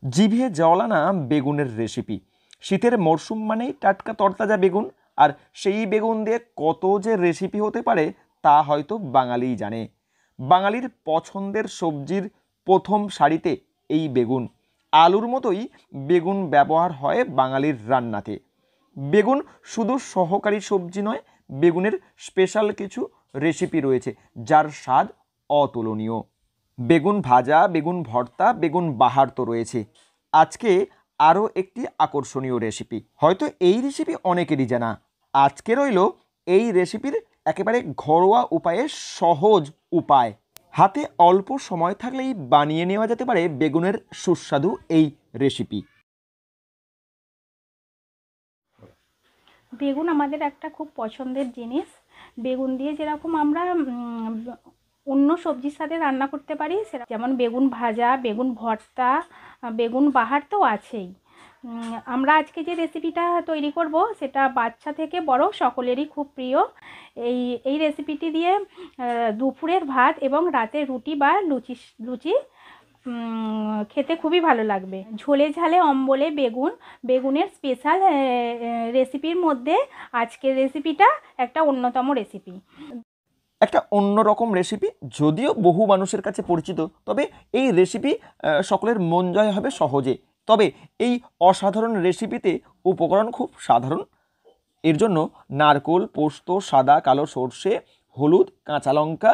জিভে জল আনা বেগুনের রেসিপি। শীতের মরশুম মানেই টাটকা তরতাজা বেগুন, আর সেই বেগুন দিয়ে কত যে রেসিপি হতে পারে তা হয়তো বাঙালিই জানে। বাঙালির পছন্দের সবজির প্রথম সারিতে এই বেগুন। আলুর মতোই বেগুন ব্যবহার হয় বাঙালির রান্নাতে। বেগুন শুধু সহকারী সবজি নয়, বেগুনের স্পেশাল কিছু রেসিপি রয়েছে যার স্বাদ অতুলনীয়। বেগুন ভাজা, বেগুন ভর্তা, বেগুন বাহার তো রয়েছে। আজকে আরও একটি আকর্ষণীয় রেসিপি, হয়তো এই রেসিপি অনেকেরই জানা। আজকে রইল এই রেসিপির একেবারে ঘরোয়া উপায়ে সহজ উপায়। হাতে অল্প সময় থাকলেই বানিয়ে নেওয়া যেতে পারে বেগুনের সুস্বাদু এই রেসিপি। বেগুন আমাদের একটা খুব পছন্দের জিনিস। বেগুন দিয়ে যেরকম আমরা অন্য সবজির সাথে রান্না করতে পারি, সেটা যেমন বেগুন ভাজা, বেগুন ভর্তা, বেগুন বাহার তো আছেই। আমরা আজকে যে রেসিপিটা তৈরি করব সেটা বাচ্চা থেকে বড় সকলেরই খুব প্রিয়। এই রেসিপিটি দিয়ে দুপুরের ভাত এবং রাতের রুটি বা লুচি খেতে খুবই ভালো লাগবে। ঝোলে ঝালে অম্বলে বেগুনের স্পেশাল রেসিপির মধ্যে আজকের রেসিপিটা একটা অন্যতম রেসিপি। একটা অন্যরকম রেসিপি, যদিও বহু মানুষের কাছে পরিচিত, তবে এই রেসিপি সকলের মন জয় হবে সহজে। তবে এই অসাধারণ রেসিপিতে উপকরণ খুব সাধারণ। এর জন্য নারকোল, পোস্ত, সাদা কালো সর্ষে, হলুদ, কাঁচা লঙ্কা,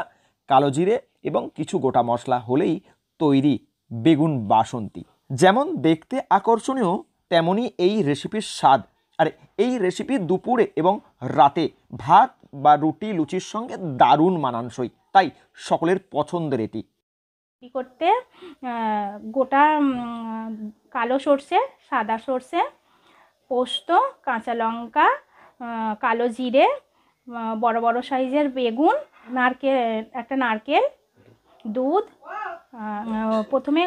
কালো জিরে এবং কিছু গোটা মশলা হলেই তৈরি বেগুন বাসন্তী। যেমন দেখতে আকর্ষণীয়, তেমনই এই রেসিপির স্বাদ। আর এই রেসিপি দুপুরে এবং রাতে ভাত বা রুটি লুচির সঙ্গে দারুণ মানানসই, তাই সকলের পছন্দের এটি। করতে গোটা কালো সর্ষে, সাদা সর্ষে, পোস্ত, কাঁচা লঙ্কা, কালো জিরে, বড় বড় সাইজের বেগুন, একটা নারকেল, দুধ। প্রথমে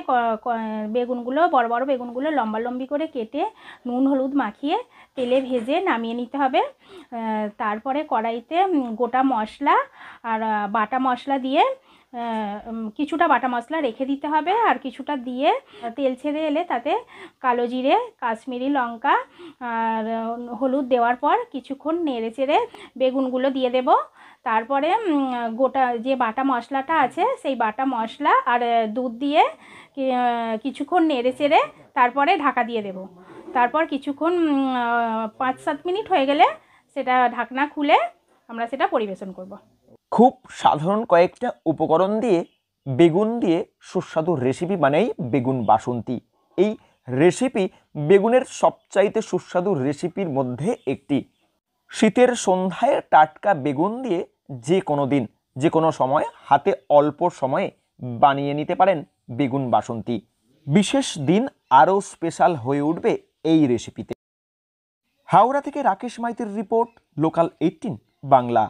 বড় বড় বেগুনগুলো লম্বি করে কেটে নুন হলুদ মাখিয়ে তেলে ভেজে নামিয়ে নিতে হবে। তারপরে কড়াইতে গোটা মশলা আর বাটা মশলা দিয়ে কিছুটা বাটা মশলা রেখে দিতে হবে, আর কিছুটা দিয়ে তেল ছেড়ে এলে তাতে কালো জিরে, কাশ্মীরি লঙ্কা আর হলুদ দেওয়ার পর কিছুক্ষণ নেড়ে চেড়ে বেগুনগুলো দিয়ে দেব। তারপরে গোটা যে বাটা মশলাটা আছে সেই বাটা মশলা আর দুধ দিয়ে কিছুক্ষণ নেড়ে চেড়ে তারপরে ঢাকা দিয়ে দেব। তারপর কিছুক্ষণ 5-7 মিনিট হয়ে গেলে সেটা ঢাকনা খুলে আমরা সেটা পরিবেশন করব। খুব সাধারণ কয়েকটা উপকরণ দিয়ে বেগুন দিয়ে সুস্বাদু রেসিপি মানেই বেগুন বাসন্তী। এই রেসিপি বেগুনের সবচাইতে সুস্বাদু রেসিপির মধ্যে একটি। শীতের সন্ধ্যায় টাটকা বেগুন দিয়ে যে কোনো দিন, যে কোনো সময় হাতে অল্প সময়ে বানিয়ে নিতে পারেন বেগুন বাসন্তী। বিশেষ দিন আরও স্পেশাল হয়ে উঠবে এই রেসিপিতে। হাওড়া থেকে রাকেশ মাইতির রিপোর্ট, লোকাল 18 বাংলা।